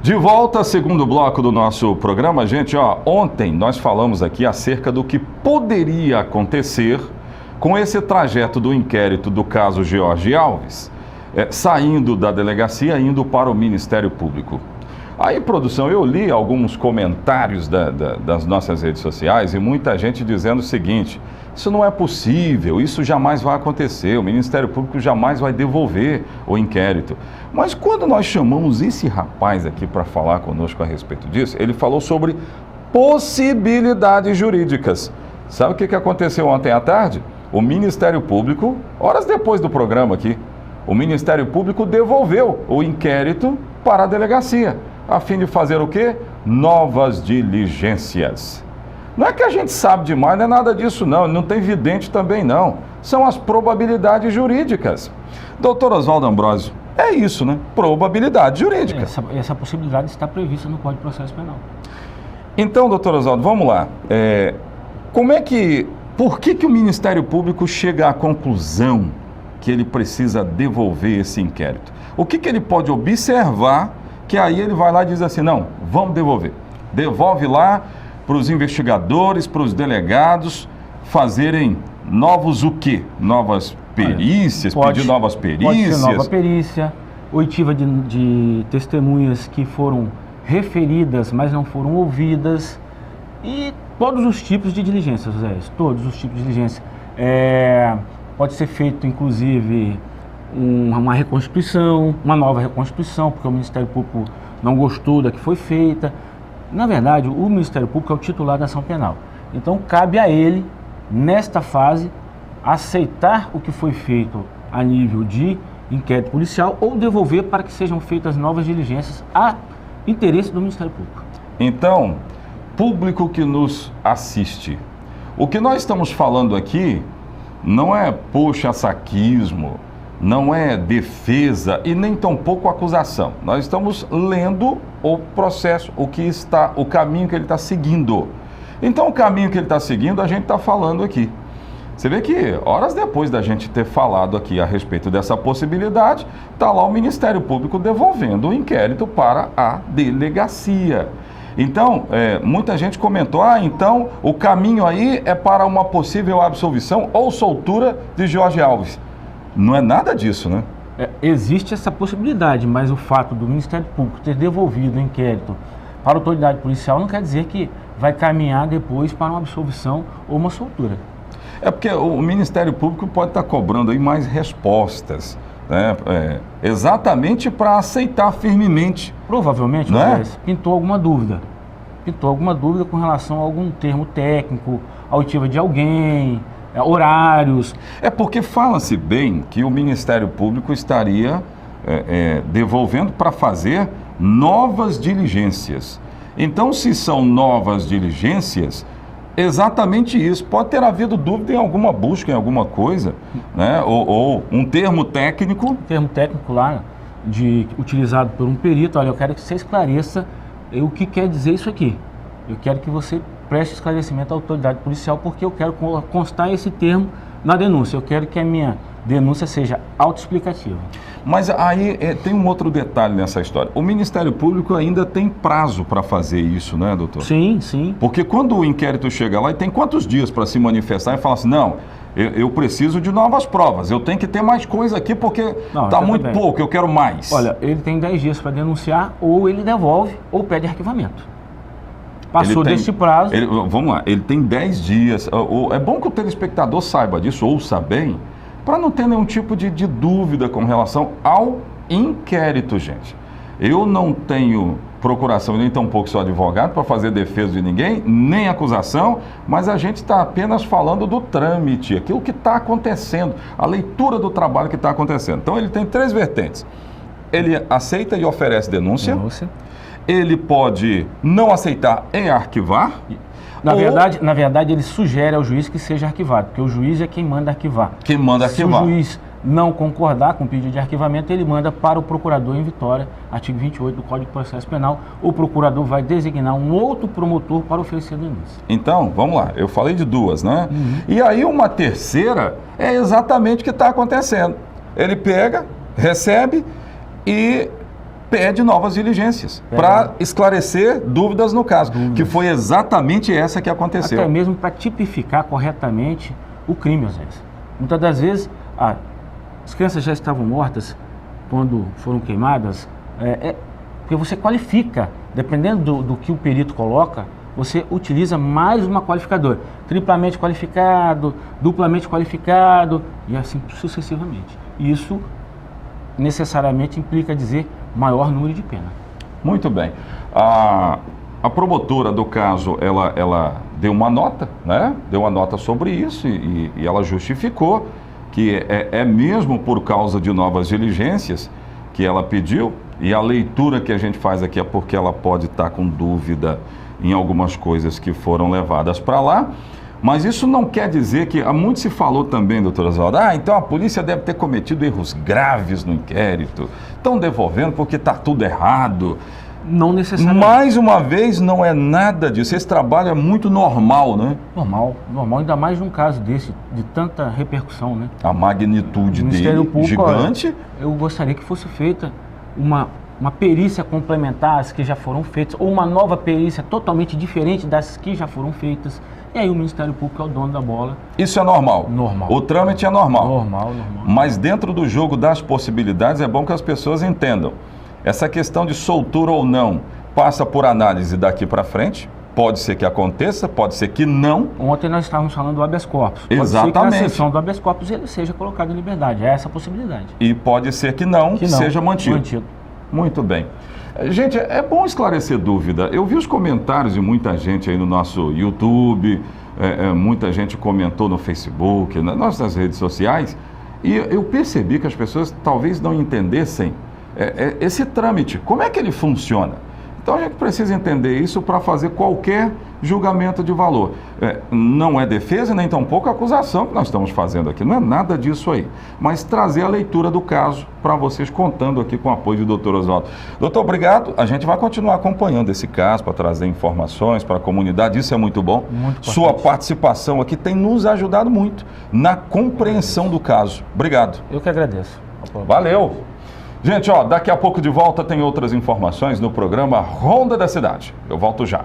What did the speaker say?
De volta, segundo bloco do nosso programa, gente, ontem nós falamos aqui acerca do que poderia acontecer com esse trajeto do inquérito do caso George Alves, saindo da delegacia, indo para o Ministério Público. Aí, produção, eu li alguns comentários das nossas redes sociais e muita gente dizendo o seguinte: isso não é possível, isso jamais vai acontecer, o Ministério Público jamais vai devolver o inquérito. Mas quando nós chamamos esse rapaz aqui para falar conosco a respeito disso, ele falou sobre possibilidades jurídicas. Sabe o que aconteceu ontem à tarde? O Ministério Público, horas depois do programa aqui, o Ministério Público devolveu o inquérito para a delegacia, a fim de fazer o quê? Novas diligências. Não é que a gente sabe demais, não é nada disso não tem vidente também não. São as probabilidades jurídicas. Doutor Oswaldo Ambrosio, é isso, né? Probabilidade jurídica. Essa possibilidade está prevista no Código de Processo Penal. Então, doutor Oswaldo, vamos lá. Por que o Ministério Público chega à conclusão que ele precisa devolver esse inquérito? O que ele pode observar que aí ele vai lá e diz assim, não, vamos devolver. Devolve lá para os investigadores, para os delegados fazerem novos o quê? Novas perícias, pedir novas perícias? Pode ser nova perícia, oitiva de testemunhas que foram referidas, mas não foram ouvidas, e todos os tipos de diligências, José, todos os tipos de diligência. Pode ser feito, inclusive, uma reconstituição, uma nova reconstituição, porque o Ministério Público não gostou da que foi feita. Na verdade, o Ministério Público é o titular da ação penal. Então, cabe a ele, nesta fase, aceitar o que foi feito a nível de inquérito policial ou devolver para que sejam feitas novas diligências a interesse do Ministério Público. Então, público que nos assiste, o que nós estamos falando aqui não é puxa-saquismo, não é defesa e nem tampouco acusação. Nós estamos lendo o processo, o caminho que ele está seguindo. Então, o caminho que ele está seguindo, a gente está falando aqui. Você vê que, horas depois da gente ter falado aqui a respeito dessa possibilidade, está lá o Ministério Público devolvendo o inquérito para a delegacia. Então, muita gente comentou, então o caminho aí é para uma possível absolvição ou soltura de George Alves. Não é nada disso, né? Existe essa possibilidade, mas o fato do Ministério Público ter devolvido o inquérito para a autoridade policial não quer dizer que vai caminhar depois para uma absolvição ou uma soltura. Porque o Ministério Público pode estar cobrando aí mais respostas, né? Exatamente para aceitar firmemente. Provavelmente, pintou alguma dúvida. Pintou alguma dúvida com relação a algum termo técnico, a oitiva de alguém, horários. Porque fala-se bem que o Ministério Público estaria devolvendo para fazer novas diligências. Então, se são novas diligências, exatamente isso. Pode ter havido dúvida em alguma busca, em alguma coisa, né? Ou um termo técnico. Um termo técnico lá, utilizado por um perito. Olha, eu quero que você esclareça o que quer dizer isso aqui. Eu quero que você preste esclarecimento à autoridade policial, porque eu quero constar esse termo na denúncia. Eu quero que a minha denúncia seja autoexplicativa. Mas aí tem um outro detalhe nessa história. O Ministério Público ainda tem prazo para fazer isso, né, doutor? Sim, sim. Porque quando o inquérito chega lá, ele tem quantos dias para se manifestar e falar assim, não, eu preciso de novas provas, eu tenho que ter mais coisa aqui porque está muito pouco, eu quero mais. Olha, ele tem 10 dias para denunciar, ou ele devolve, ou pede arquivamento. Passou desse prazo. Vamos lá, ele tem 10 dias. É bom que o telespectador saiba disso, ouça bem, para não ter nenhum tipo de dúvida com relação ao inquérito, gente. Eu não tenho procuração, nem tampouco sou advogado para fazer defesa de ninguém, nem acusação, mas a gente está apenas falando do trâmite, aquilo que está acontecendo, a leitura do trabalho que está acontecendo. Então ele tem 3 vertentes. Ele aceita e oferece denúncia. Ele pode não aceitar e arquivar. Na verdade, ele sugere ao juiz que seja arquivado, porque o juiz é quem manda arquivar. Quem manda arquivar. Se o juiz não concordar com o pedido de arquivamento, ele manda para o procurador em Vitória, artigo 28 do Código de Processo Penal. O procurador vai designar um outro promotor para oferecer a denúncia. Então, vamos lá, eu falei de 2, né? E aí uma terceira é exatamente o que está acontecendo. Ele pega, recebe e pede novas diligências para esclarecer dúvidas no caso, que foi exatamente essa que aconteceu. Até mesmo para tipificar corretamente o crime, às vezes. Muitas das vezes, as crianças já estavam mortas quando foram queimadas, porque você qualifica, dependendo do que o perito coloca, você utiliza mais uma qualificadora, triplamente qualificado, duplamente qualificado e assim sucessivamente. Isso necessariamente implica dizer maior número de pena. Muito bem. A promotora do caso, ela deu uma nota, né? Deu uma nota sobre isso e ela justificou que é mesmo por causa de novas diligências que ela pediu, e a leitura que a gente faz aqui é porque ela pode estar com dúvida em algumas coisas que foram levadas para lá, mas isso não quer dizer que, muito se falou também, doutor Oswaldo, então a polícia deve ter cometido erros graves no inquérito, estão devolvendo porque está tudo errado. Não necessariamente. Mais uma vez, não é nada disso. Esse trabalho é muito normal, né? Normal, ainda mais num caso desse, de tanta repercussão, né? A magnitude Ministério dele, Público, gigante. Eu gostaria que fosse feita uma perícia complementar às que já foram feitas, ou uma nova perícia totalmente diferente das que já foram feitas. E aí o Ministério Público é o dono da bola. Isso é normal? Normal. O trâmite é normal? Normal. Mas dentro do jogo das possibilidades, é bom que as pessoas entendam. Essa questão de soltura ou não passa por análise daqui para frente. Pode ser que aconteça, pode ser que não. Ontem nós estávamos falando do habeas corpus. Pode Exatamente. ser que na sessão do habeas corpus ele seja colocado em liberdade. É essa a possibilidade. E pode ser que não seja mantido. Muito bem. Gente, é bom esclarecer dúvida. Eu vi os comentários de muita gente aí no nosso YouTube, muita gente comentou no Facebook, nas nossas redes sociais, e eu percebi que as pessoas talvez não entendessem esse trâmite. Como é que ele funciona? Então a gente precisa entender isso para fazer qualquer julgamento de valor. Não é defesa nem tampouco acusação que nós estamos fazendo aqui, não é nada disso aí. Mas trazer a leitura do caso para vocês, contando aqui com o apoio do Dr. Oswaldo. Doutor, obrigado. A gente vai continuar acompanhando esse caso para trazer informações para a comunidade, isso é muito bom. Sua participação aqui tem nos ajudado muito na compreensão do caso. Obrigado. Eu que agradeço. Valeu. Gente, daqui a pouco de volta tem outras informações no programa Ronda da Cidade. Eu volto já.